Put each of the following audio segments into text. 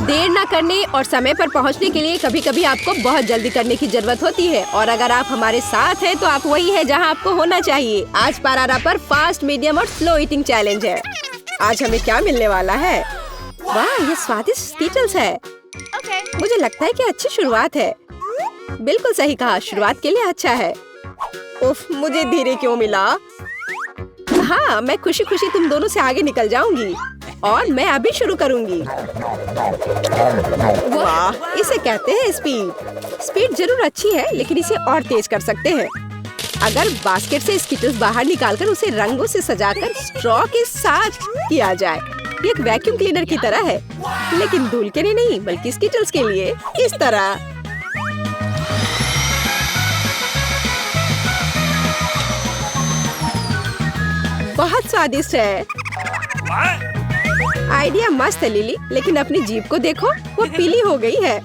देर न करने और समय पर पहुंचने के लिए कभी कभी आपको बहुत जल्दी करने की जरूरत होती है, और अगर आप हमारे साथ हैं तो आप वही है जहां आपको होना चाहिए। आज पारारा पर फास्ट, मीडियम और स्लो ईटिंग चैलेंज है। आज हमें क्या मिलने वाला है? वाह, ये स्वादिष्ट स्कीटल्स है। मुझे लगता है कि अच्छी शुरुआत है। बिल्कुल सही कहा, शुरुआत के लिए अच्छा है। उफ, मुझे धीरे क्यों मिला? हाँ, मैं खुशी खुशी तुम दोनों से आगे निकल जाऊंगी और मैं अभी शुरू करूंगी। वाह, इसे कहते हैं स्पीड। स्पीड जरूर अच्छी है, लेकिन इसे और तेज कर सकते हैं। अगर बास्केट से स्कीटल्स बाहर निकालकर उसे रंगों से सजाकर स्ट्रॉ के साथ किया जाए, ये एक वैक्यूम क्लीनर की तरह है, लेकिन धूल के लिए नहीं बल्कि स्कीटल्स के लिए। इस तरह बहुत स्वादिष्ट है। आइडिया मस्त है लिली, लेकिन अपनी जीभ को देखो, वो पीली हो गई है।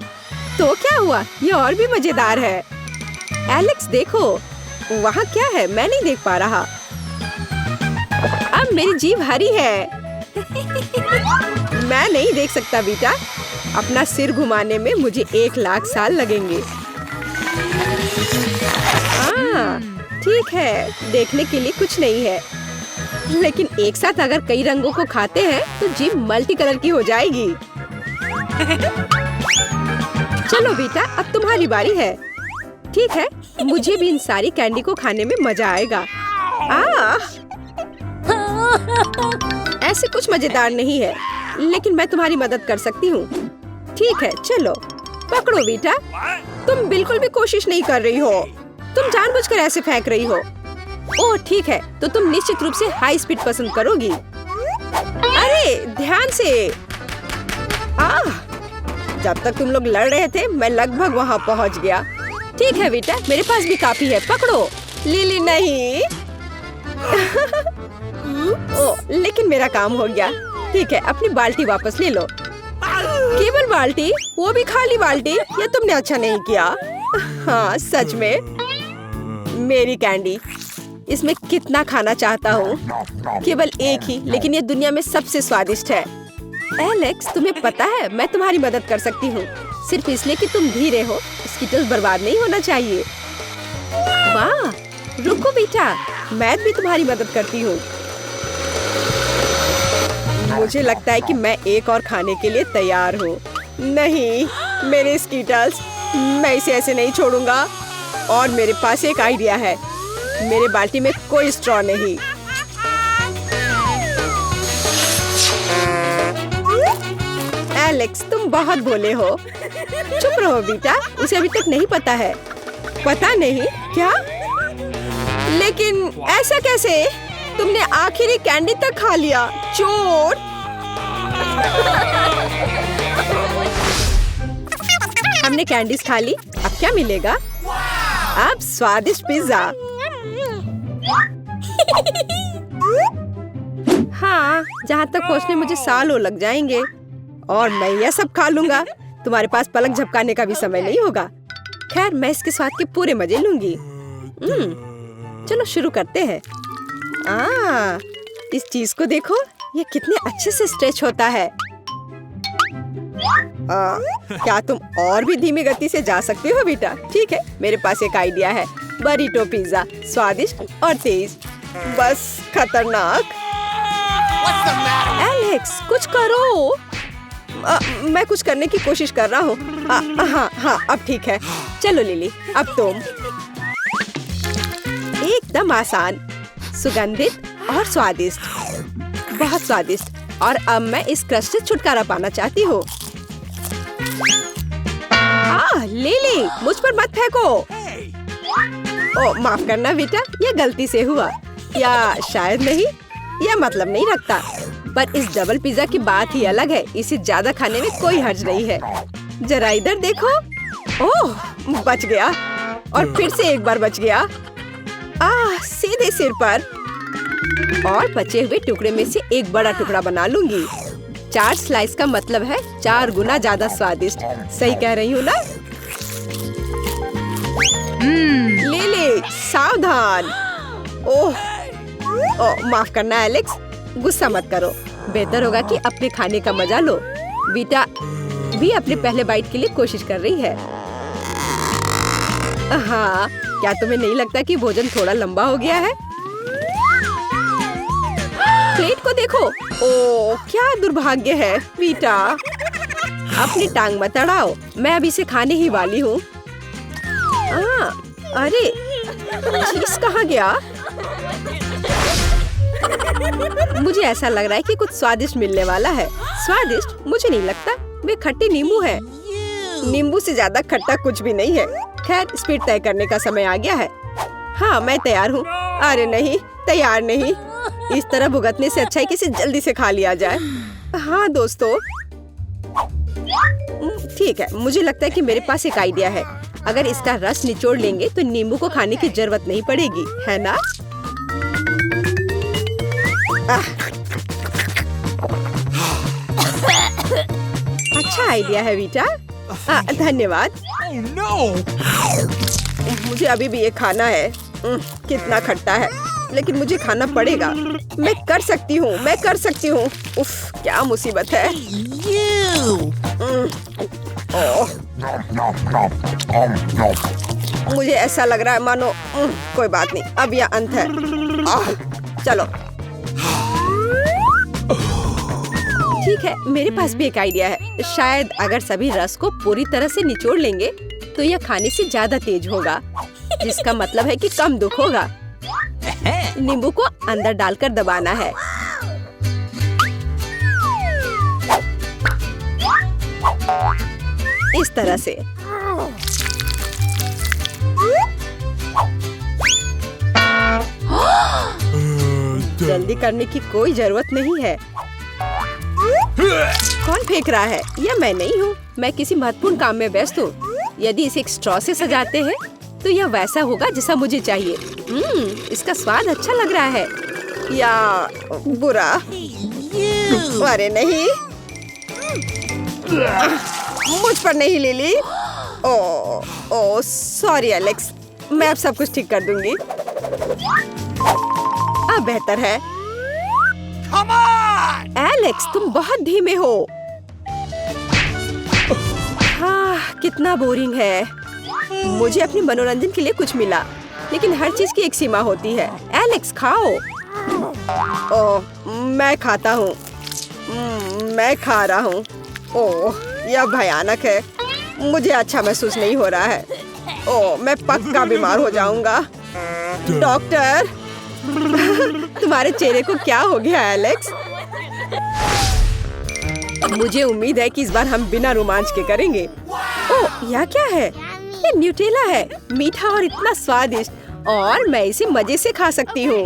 तो क्या हुआ? ये और भी मजेदार है। एलेक्स देखो, वहाँ क्या है? मैं नहीं देख पा रहा। अब मेरी जीभ हरी है। मैं नहीं देख सकता बेटा। अपना सिर घुमाने में मुझे 1,00,000 साल लगेंगे। ठीक है, देखने के लिए कुछ नहीं है, लेकिन एक साथ अगर कई रंगों को खाते हैं तो जीभ मल्टी कलर की हो जाएगी। चलो बेटा, अब तुम्हारी बारी है। ठीक है, मुझे भी इन सारी कैंडी को खाने में मजा आएगा। ऐसे कुछ मजेदार नहीं है, लेकिन मैं तुम्हारी मदद कर सकती हूँ। ठीक है, चलो पकड़ो बेटा। तुम बिल्कुल भी कोशिश नहीं कर रही हो, तुम जानबूझकर ऐसे फेंक रही हो। ओह ठीक है, तो तुम निश्चित रूप से हाई स्पीड पसंद करोगी। अरे ध्यान से। जब तक तुम लोग लड़ रहे थे मैं लगभग वहाँ पहुँच गया। ठीक है बेटा, मेरे पास भी काफी है, पकड़ो। लिली नहीं। ओह, लेकिन मेरा काम हो गया। ठीक है, अपनी बाल्टी वापस ले लो। केवल बाल्टी? वो भी खाली बाल्टी? ये तुमने अच्छा नहीं किया। हाँ सच में। मेरी कैंडी, इसमें कितना खाना चाहता हूँ। केवल एक ही, लेकिन ये दुनिया में सबसे स्वादिष्ट है। एलेक्स, तुम्हें पता है मैं तुम्हारी मदद कर सकती हूँ, सिर्फ इसलिए कि तुम धीरे हो। स्कीटल्स बर्बाद नहीं होना चाहिए। वाह, रुको बेटा, मैं भी तुम्हारी मदद करती हूँ। मुझे लगता है कि मैं एक और खाने के लिए तैयार हूँ। नहीं, मेरे स्कीटल्स, मैं इसे ऐसे नहीं छोड़ूंगा। और मेरे पास एक आइडिया है। मेरे बाल्टी में कोई स्ट्रॉ नहीं। एलेक्स, तुम बहुत भोले हो। चुप रहो बेटा, उसे अभी तक नहीं पता है। पता नहीं क्या? लेकिन ऐसा कैसे? तुमने आखिरी कैंडी तक खा लिया, चोर। हमने कैंडीज खा ली, अब क्या मिलेगा? अब स्वादिष्ट पिज्जा। हाँ, जहाँ तक पहुँचने मुझे सालों लग जाएंगे और मैं यह सब खा लूंगा। तुम्हारे पास पलक झपकाने का भी समय नहीं होगा। खैर, मैं इसके स्वाद के पूरे मजे लूंगी। चलो शुरू करते हैं। इस चीज को देखो, ये कितने अच्छे से स्ट्रेच होता है। क्या तुम और भी धीमी गति से जा सकते हो बेटा? ठीक है, मेरे पास एक आइडिया है। बरीटो पिज्जा, स्वादिष्ट और तेज, बस खतरनाक। एलेक्स, कुछ करो। मैं कुछ करने की कोशिश कर रहा हूँ। हाँ, अब ठीक है। चलो लिली, अब तुम। एकदम आसान, सुगंधित और स्वादिष्ट, बहुत स्वादिष्ट। और अब मैं इस क्रस्ट से छुटकारा पाना चाहती हूँ। लिली, मुझ पर मत फेंको। ओ, माफ करना बेटा, ये गलती से हुआ, या शायद नहीं। यह मतलब नहीं रखता, पर इस डबल पिज्जा की बात ही अलग है। इसे ज्यादा खाने में कोई हर्ज नहीं है। जरा इधर देखो। ओह, बच गया, और फिर से एक बार बच गया। सीधे सिर पर। और बचे हुए टुकड़े में से एक बड़ा टुकड़ा बना लूंगी। 4 स्लाइस का मतलब है 4 गुना ज्यादा स्वादिष्ट। सही कह रही हूँ ना? ले, सावधान। ओह, माफ करना एलेक्स, गुस्सा मत करो। बेहतर होगा कि अपने खाने का मजा लो। बेटा, भी अपने पहले बाइट के लिए कोशिश कर रही है। हाँ, क्या तुम्हें नहीं लगता कि भोजन थोड़ा लंबा हो गया है? प्लेट को देखो। ओह, क्या दुर्भाग्य है वीटा। अपनी टांग मत अड़ाओ, मैं अभी इसे खाने ही वाली हूँ। अरे, चीज कहाँ गया? मुझे ऐसा लग रहा है कि कुछ स्वादिष्ट मिलने वाला है। स्वादिष्ट? मुझे नहीं लगता। वे खट्टे नींबू है। नींबू से ज्यादा खट्टा कुछ भी नहीं है। खैर, स्पीड तय करने का समय आ गया है। हाँ, मैं तैयार हूँ। अरे नहीं, तैयार नहीं। इस तरह भुगतने से अच्छा है कि इसे जल्दी से खा लिया जाए। हाँ दोस्तों, ठीक है। मुझे लगता है कि मेरे पास एक आइडिया है। अगर इसका रस निचोड़ लेंगे तो नींबू को खाने की जरूरत नहीं पड़ेगी, है ना? अच्छा आइडिया है वीटा। धन्यवाद। मुझे अभी भी ये खाना है। कितना खट्टा है, लेकिन मुझे खाना पड़ेगा। मैं कर सकती हूँ, मैं कर सकती हूँ। उफ, क्या मुसीबत है। मुझे ऐसा लग रहा है मानो कोई बात नहीं, अब यह अंत है। चलो, ठीक है। मेरे पास भी एक आइडिया है। शायद अगर सभी रस को पूरी तरह से निचोड़ लेंगे तो यह खाने से ज्यादा तेज होगा, जिसका मतलब है कि कम दुख होगा। नींबू को अंदर डालकर दबाना है। इस तरह से। जल्दी करने की कोई जरूरत नहीं है। कौन फेंक रहा है? यह मैं नहीं हूँ। मैं किसी महत्वपूर्ण काम में व्यस्त हूँ। यदि इसे एक स्ट्रॉ से सजाते हैं तो यह वैसा होगा जैसा मुझे चाहिए। इसका स्वाद अच्छा लग रहा है या बुरा? अरे नहीं, मुझ पर नहीं लिली। ओ सॉरी एलेक्स, मैं अब सब कुछ ठीक कर दूंगी। अब बेहतर है। एलेक्स, तुम बहुत धीमे हो। हाँ, कितना बोरिंग है। मुझे अपने मनोरंजन के लिए कुछ मिला, लेकिन हर चीज की एक सीमा होती है। एलेक्स, खाओ। ओह, मैं खाता हूँ। मैं खा रहा हूँ। ओह, यह भयानक है। मुझे अच्छा महसूस नहीं हो रहा है। ओह, मैं पक्का बीमार हो जाऊंगा। डॉक्टर, तुम्हारे चेहरे को क्या हो गया एलेक्स? मुझे उम्मीद है कि इस बार हम बिना रोमांच के करेंगे। ओह, यह क्या है? ये न्यूटेला है, मीठा और इतना स्वादिष्ट, और मैं इसे मजे से खा सकती हूँ।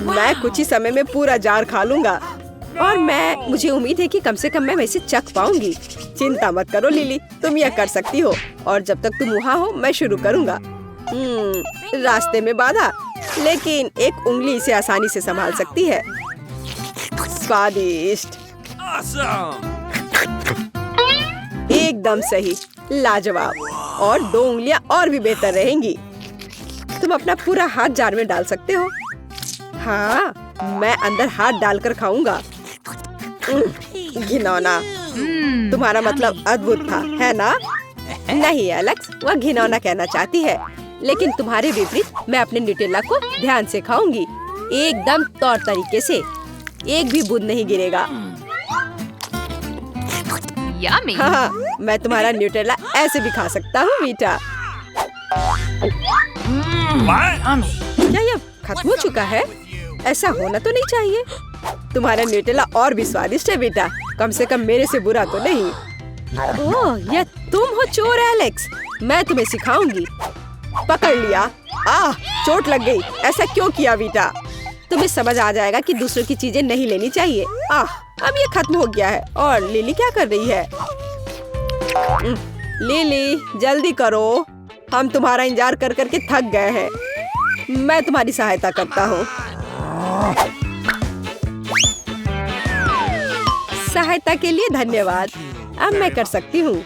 मैं कुछ ही समय में पूरा जार खा लूंगा, और मुझे उम्मीद है कि कम से कम मैं इसे चख पाऊंगी। चिंता मत करो लिली, तुम यह कर सकती हो, और जब तक तुम वहाँ हो मैं शुरू करूँगा। रास्ते में बाधा, लेकिन एक उंगली इसे आसानी से संभाल सकती है। स्वादिष्ट, एकदम सही, लाजवाब। और 2 उंगलियां और भी बेहतर रहेंगी। तुम अपना पूरा हाथ जार में डाल सकते हो। हाँ, मैं अंदर हाथ डालकर खाऊंगा। घिनौना। तुम्हारा मतलब अद्भुत था, है ना? नहीं एलेक्स, वह घिनौना कहना चाहती है, लेकिन तुम्हारे विपरीत मैं अपने न्यूटेला को ध्यान से खाऊंगी, एकदम तौर तरीके से। एक भी बूंद नहीं गिरेगा। हाँ, मैं तुम्हारा न्यूटेला ऐसे भी खा सकता हूँ मीठा। क्या यह खत्म हो चुका है? ऐसा होना तो नहीं चाहिए। तुम्हारा न्यूटेला और भी स्वादिष्ट है बेटा, कम से कम मेरे से बुरा तो नहीं। ओह, यह तुम हो चोर एलेक्स। मैं तुम्हें सिखाऊंगी। पकड़ लिया। चोट लग गई। ऐसा क्यों किया बेटा? तुम्हें समझ आ जाएगा कि दूसरों की चीजें नहीं लेनी चाहिए। अब ये खत्म हो गया है। और लिली क्या कर रही है? लिली, जल्दी करो, हम तुम्हारा इंतजार कर करके थक गए हैं। मैं तुम्हारी सहायता करता हूँ। सहायता के लिए धन्यवाद। अब मैं कर सकती हूँ।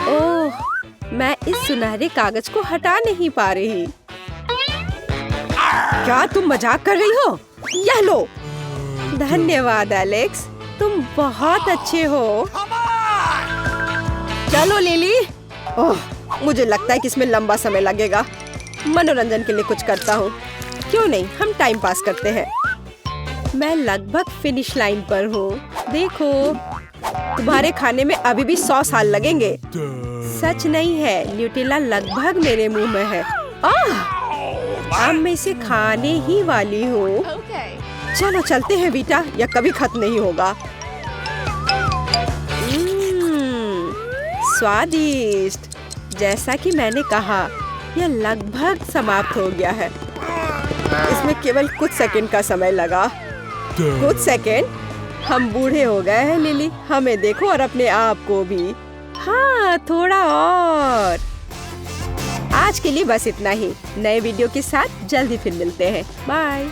ओह, मैं इस सुनहरे कागज को हटा नहीं पा रही। क्या तुम मजाक कर रही हो? यह लो। धन्यवाद एलेक्स, तुम बहुत अच्छे हो। चलो लिली। ओह, मुझे लगता है कि इसमें लंबा समय लगेगा। मनोरंजन के लिए कुछ करता हूँ। क्यों नहीं, हम टाइम पास करते हैं। मैं लगभग फिनिश लाइन पर हूँ। देखो, तुम्हारे खाने में अभी भी 100 साल लगेंगे। सच नहीं है, न्यूटेला लगभग मेरे मुंह में है। अब मैं इसे खाने ही वाली हूँ। चलो चलते हैं बीटा, यह कभी खत्म नहीं होगा। स्वादिष्ट। जैसा कि मैंने कहा, यह लगभग समाप्त हो गया है। इसमें केवल कुछ सेकंड का समय लगा। कुछ सेकंड? हम बूढ़े हो गए हैं लिली। हमें देखो और अपने आप को भी। हाँ, थोड़ा और। आज के लिए बस इतना ही। नए वीडियो के साथ जल्दी फिर मिलते हैं। बाय।